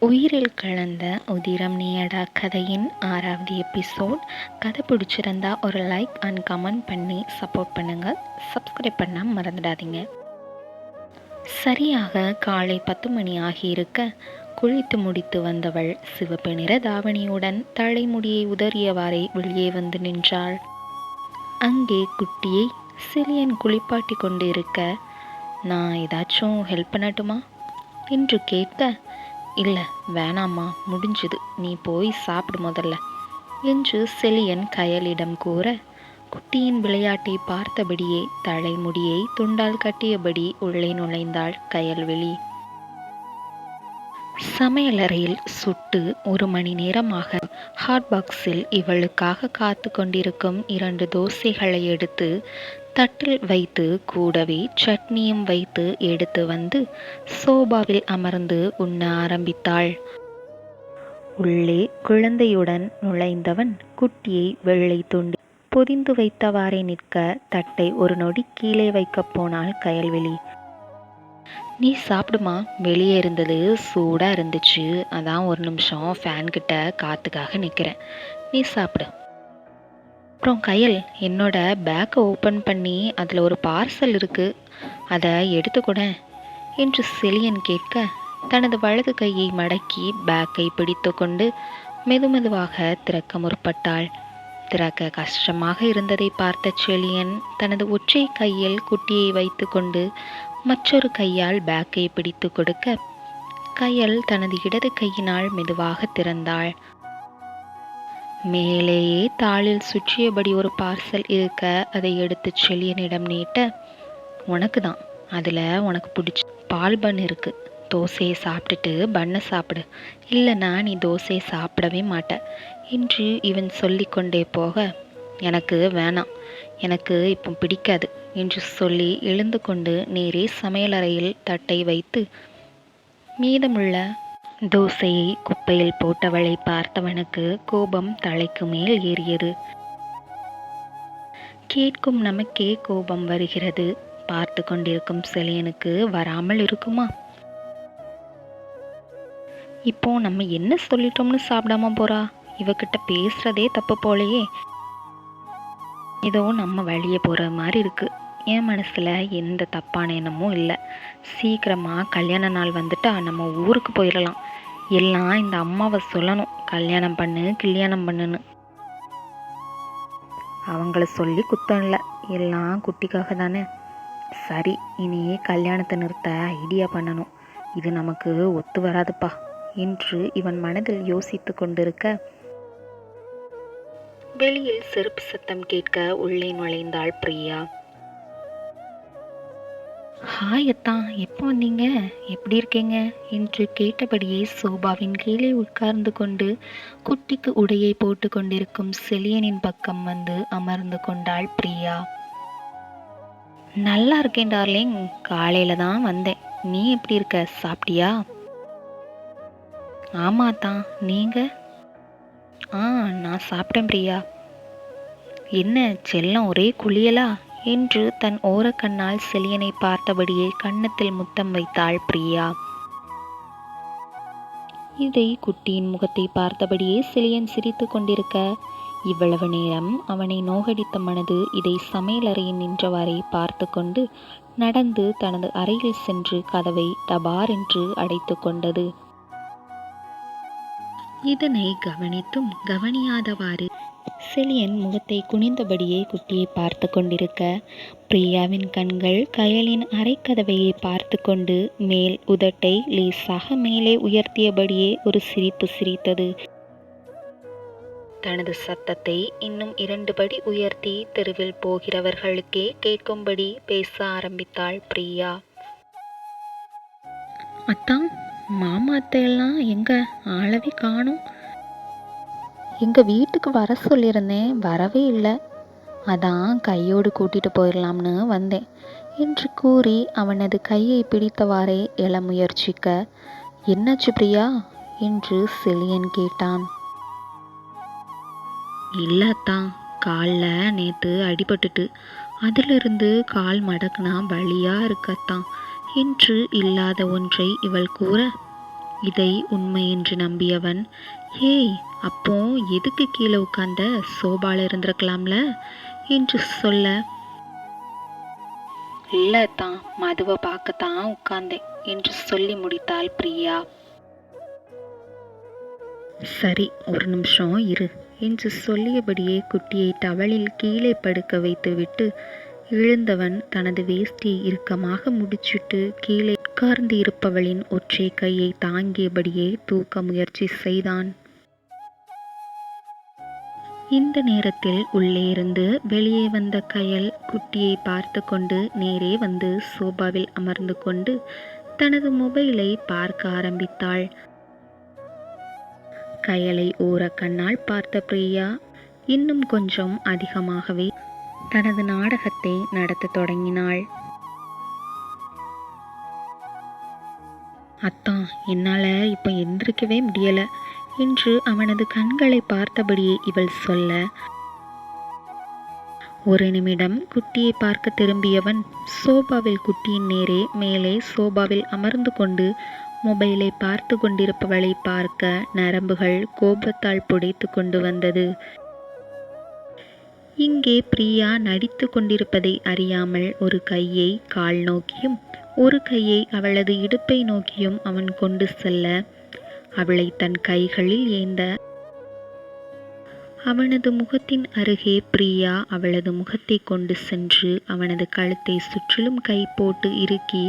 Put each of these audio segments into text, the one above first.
உயிரில் கலந்த உதிரம் நீயடா கதையின் 6வது எபிசோட். கதை பிடிச்சிருந்தா ஒரு லைக் அண்ட் கமெண்ட் பண்ணி சப்போர்ட் பண்ணுங்கள். சப்ஸ்கிரைப் பண்ண மறந்துடாதீங்க. சரியாக காலை 10 மணி ஆகியிருக்க குளித்து முடித்து வந்தவள் சிவப்பு நிற தாவணியுடன் தலைமுடியை உதறியவாறே வெளியே வந்து நின்றாள். அங்கே குட்டியை சிலியன் குளிப்பாட்டி கொண்டு இருக்க, நான் ஏதாச்சும் ஹெல்ப் பண்ணட்டுமா என்று கேட்க, இல்லை வேணாம்மா, முடிஞ்சுது, நீ போய் சாப்பிடு முதல்ல என்று செலியன் கயலிடம் கூற, குட்டியின் விளையாட்டை பார்த்தபடியே தலைமுடியை துண்டால் கட்டியபடி உள்ளே நுழைந்தாள் கயல்வெளி. சமையலறையில் சுட்டு 1 மணி நேரமாக ஹாட் பாக்ஸில் இவளுக்காக காத்து கொண்டிருக்கும் 2 தோசைகளை எடுத்து தட்டில் வைத்து கூடவே சட்னியும் வைத்து எடுத்து வந்து சோபாவில் அமர்ந்து உண்ண ஆரம்பித்தாள். உள்ளே குழந்தையுடன் நுழைந்தவன் குட்டியை வெள்ளை துண்டி பொதிந்து வைத்தவாறே நிற்க தட்டை ஒரு நொடி கீழே வைக்கப் போனாள் கயல்வெளி. நீ சாப்பிடுமா, வெளியே இருந்தது சூடாக இருந்துச்சு, அதான் 1 நிமிஷம் ஃபேன் கிட்ட காற்றுக்காக நிற்கிறேன், நீ சாப்பிடு. அப்புறம் கயல், என்னோட பேக்கை ஓப்பன் பண்ணி அதில் ஒரு பார்சல் இருக்குது, அதை எடுத்துக்கூட என்று செலியன் கேட்க, தனது வலது கையை மடக்கி பேக்கை பிடித்து கொண்டு மெதுமெதுவாக திறக்க முற்பட்டாள். திறக்க கஷ்டமாக இருந்ததை பார்த்த செலியன் தனது ஒற்றை கையில் குட்டியை வைத்து கொண்டு மற்றொரு கையால் பேக்கை பிடித்து கொடுக்க, கயல் தனது இடது கையினால் மெதுவாக திறந்தாள். மேலேயே தாளில் சுற்றியபடி ஒரு பார்சல் இருக்க அதை எடுத்து செலியனிடம் நீட்ட, உனக்கு தான், அதில் உனக்கு பிடிச்ச பால் பன் இருக்கு, தோசையை சாப்பிட்டுட்டு பண்ணை சாப்பிடு, இல்லைனா நீ தோசையை சாப்பிடவே மாட்ட என்று இவன் சொல்லி கொண்டே போக, எனக்கு வேணாம், எனக்கு இப்போ பிடிக்காது என்று சொல்லி எழுந்து கொண்டு நேரே சமையலறையில் தட்டை வைத்து மீதமுள்ள தோசையை குப்பையில் போட்டவளை பார்த்தவனுக்கு கோபம் தலைக்கு மேல் ஏறியது. கேட்கும் நமக்கே கோபம் வருகிறது, பார்த்து கொண்டிருக்கும் செலியனுக்கு வராமல் இருக்குமா? இப்போ நம்ம என்ன சொல்லிட்டோம்னு சாப்பிடாம போறா, இவகிட்ட பேசுறதே தப்பு போலையே, ஏதோ நம்ம வழியே போற மாதிரி இருக்கு. என் மனசுல எந்த தப்பான எண்ணமும் இல்லை. சீக்கிரமா கல்யாண நாள் வந்துட்டா நம்ம ஊருக்கு போயிடலாம். எல்லாம் இந்த அம்மாவை சொல்லணும், கல்யாணம் பண்ணுன்னு. அவங்கள சொல்லி குத்தம் இல்லை, எல்லாம் குட்டிக்காக தானே. சரி, இனி கல்யாணத்தை நிறுத்த ஐடியா பண்ணணும், இது நமக்கு ஒத்து வராதுப்பா என்று இவன் மனதில் யோசித்து கொண்டிருக்க, வெளியில் செருப்பு சத்தம் கேட்க உள்ளே நுழைந்தாள் பிரியா. ஹாய் அத்தா, எப்போ வந்தீங்க, எப்படி இருக்கீங்க என்று கேட்டபடியே சோபாவின் கீழே உட்கார்ந்து கொண்டு குட்டிக்கு உடையை போட்டு கொண்டிருக்கும் செலியனின் பக்கம் வந்து அமர்ந்து கொண்டாள் பிரியா. நல்லா இருக்கேன் டார்லிங், காலையில தான் வந்தேன், நீ எப்படி இருக்க, சாப்பிட்டியா? ஆமாத்தான், நீங்க? நான் சாப்பிட்டேன் பிரியா. என்ன செல்லம் ஒரே குளியலா என்று தன் ஓரக்கண்ணால் செலியனை பார்த்தபடியே கன்னத்தில் முத்தம் வைத்தாள் பிரியா. இதை குட்டியின் முகத்தை பார்த்தபடியே செலியன் சிரித்து கொண்டிருக்க, இவ்வளவு நேரம் அவனை நோகடித்த மனது இதை சமையலறையில் நின்றவாறே பார்த்து கொண்டு நடந்து தனது அறையில் சென்று கதவை டபார் என்று அடைத்து கொண்டது. இதனை கவனித்தும் கவனியாதவாறு செலியன் முகத்தை குனிந்தபடியே குட்டியை பார்த்து கொண்டிருக்க, பிரியாவின் கண்கள் கயலின் அரைக்கதவையை பார்த்து கொண்டு மேல் உதட்டை லேசாக மேலே உயர்த்தியபடியே ஒரு சிரிப்பு சிரித்தது. தனது சத்தத்தை இன்னும் 2 படி உயர்த்தி தெருவில் போகிறவர்களுக்கே கேட்கும்படி பேச ஆரம்பித்தாள் பிரியா. அத்தான், மாமா அத்தையெல்லாம் எங்க, ஆளவே காணும். எங்கள் வீட்டுக்கு வர சொல்லியிருந்தேன், வரவே இல்லை, அதான் கையோடு கூட்டிட்டு போயிடலாம்னு வந்தேன் என்று கூறி அவனது கையை பிடித்தவாறே எழ முயற்சிக்க, என்னாச்சு பிரியா என்று செலியன் கேட்டான். இல்லத்தான், காலில் நேற்று அடிபட்டுட்டு அதிலிருந்து கால் மடக்குனா வலியா இருக்கத்தான் என்று இல்லாத ஒன்றை இவள் கூற, இதை உண்மை என்று நம்பியவன், ஏய், அப்போ எதுக்கு கீழே உட்கார்ந்த, சோபால இருந்திருக்கலாம்ல என்று சொல்ல, இல்லை தான், மதுவை பார்க்கத்தான் உட்கார்ந்தேன் என்று சொல்லி முடித்தாள் பிரியா. சரி, ஒரு நிமிஷம் இரு என்று சொல்லியபடியே குட்டியை டவலில் கீழே படுக்க வைத்துவிட்டு எழுந்தவன் தனது வேஷ்டியை இறுக்கமாக முடிச்சிட்டு கீழே உட்கார்ந்து இருப்பவளின் ஒற்றை கையை தாங்கியபடியே தூக்க முயற்சி செய்தான். இந்த நேரத்தில் உள்ளே இருந்து வெளியே வந்த கயல் குட்டியை பார்த்து கொண்டு நேரே வந்து சோபாவில் அமர்ந்து கொண்டு தனது மொபைலை பார்க்க ஆரம்பித்தாள். கயலை ஓர கண்ணால் பார்த்த பிரியா இன்னும் கொஞ்சம் அதிகமாகவே தனது நாடகத்தை நடத்த தொடங்கினாள். அத்தான், என்னால இப்ப எந்திரிக்கவே முடியல என்று அவனது கண்களை பார்த்தபடியே இவள் சொல்ல, ஒரு நிமிடம் குட்டியை பார்க்க திரும்பியவன் சோபாவில் குட்டியின் நேரே மேலே சோபாவில் அமர்ந்து கொண்டு மொபைலை பார்த்து கொண்டிருப்பவளை பார்க்க நரம்புகள் கோபத்தால் புடைத்து கொண்டு வந்தது. இங்கே பிரியா நடித்து கொண்டிருப்பதை அறியாமல் ஒரு கையை கால் நோக்கியும் ஒரு கையை அவளது இடுப்பை நோக்கியும் அவன் கொண்டு செல்ல, அவளை தன் கைகளில் ஏந்த அவனது முகத்தின் அருகே பிரியா அவளது முகத்தை கொண்டு சென்று அவனது கழுத்தை சுற்றிலும் கை போட்டு இறுக்கி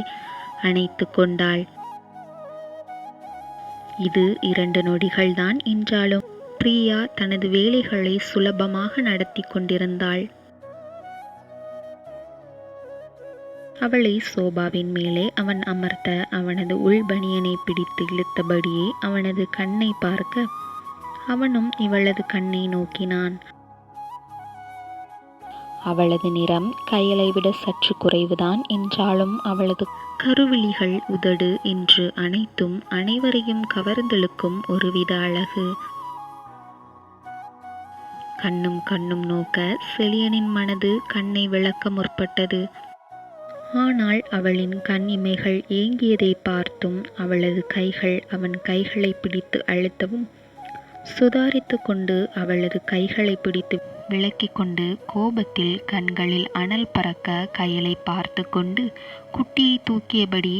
அணைத்து கொண்டாள். இது 2 நொடிகள்தான் என்றாலும் பிரியா தனது வேலைகளை சுலபமாக நடத்தி கொண்டிருந்தாள். அவளை சோபாவின் மேலே அவன் அமர்த்த அவனது உள்பனியனை பிடித்து இழுத்தபடியே அவனது கண்ணை பார்க்க அவனும் இவளது கண்ணை நோக்கினான். அவளது நிறம் கயலை விட சற்று குறைவுதான் என்றாலும் அவளது கருவிழிகள், உதடு என்று அனைத்தும் அனைவரையும் கவர்ந்தெழுக்கும் ஒருவித அழகு. கண்ணும் கண்ணும் நோக்க செழியனின் மனது கண்ணை விளக்க முற்பட்டது. ஆனால் அவளின் கண் இமைகள் ஏங்கியதை பார்த்தும் அவளது கைகள் அவன் கைகளை பிடித்து அழுத்தவும் சுதாரித்து கொண்டு அவளது கைகளை பிடித்து விலக்கி கொண்டு கோபத்தில் கண்களில் அனல் பறக்க கயலை பார்த்து கொண்டு குட்டியை தூக்கியபடி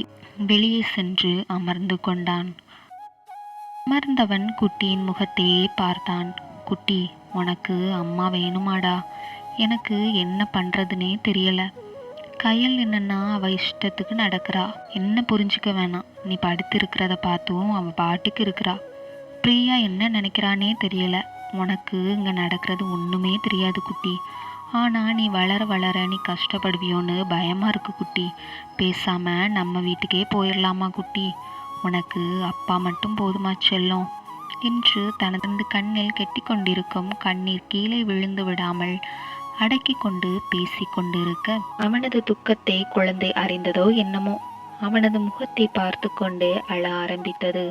வெளியே சென்று அமர்ந்து கொண்டான். அமர்ந்தவன் குட்டியின் முகத்தையே பார்த்தான். குட்டி, உனக்கு அம்மா வேணுமாடா? எனக்கு என்ன பண்ணுறதுனே தெரியல. கயல் என்னன்னா அவள் இஷ்டத்துக்கு நடக்கிறா. என்ன புரிஞ்சிக்க வேணாம். நீ படுத்து இருக்கிறத பார்த்தும் அவள் பாட்டுக்கு இருக்கிறா. பிரியா என்ன நினைக்கிறானே தெரியல. உனக்கு இங்கே நடக்கிறது ஒன்றுமே தெரியாது குட்டி. ஆனால் நீ வளர வளர நீ கஷ்டப்படுவியோன்னு பயமாக இருக்கு குட்டி. பேசாமல் நம்ம வீட்டுக்கே போயிடலாமா குட்டி? உனக்கு அப்பா மட்டும் போதுமா செல்லம் என்று தனது கண்ணில் கெட்டிக்கொண்டிருக்கும் கண்ணீர் கீழே விழுந்து விடாமல் அடக்கி கொண்டு பேசி கொண்டிருக்க அவனது துக்கத்தை குழந்தை அறிந்ததோ என்னமோ அவனது முகத்தை பார்த்து கொண்டே அழ ஆரம்பித்தது.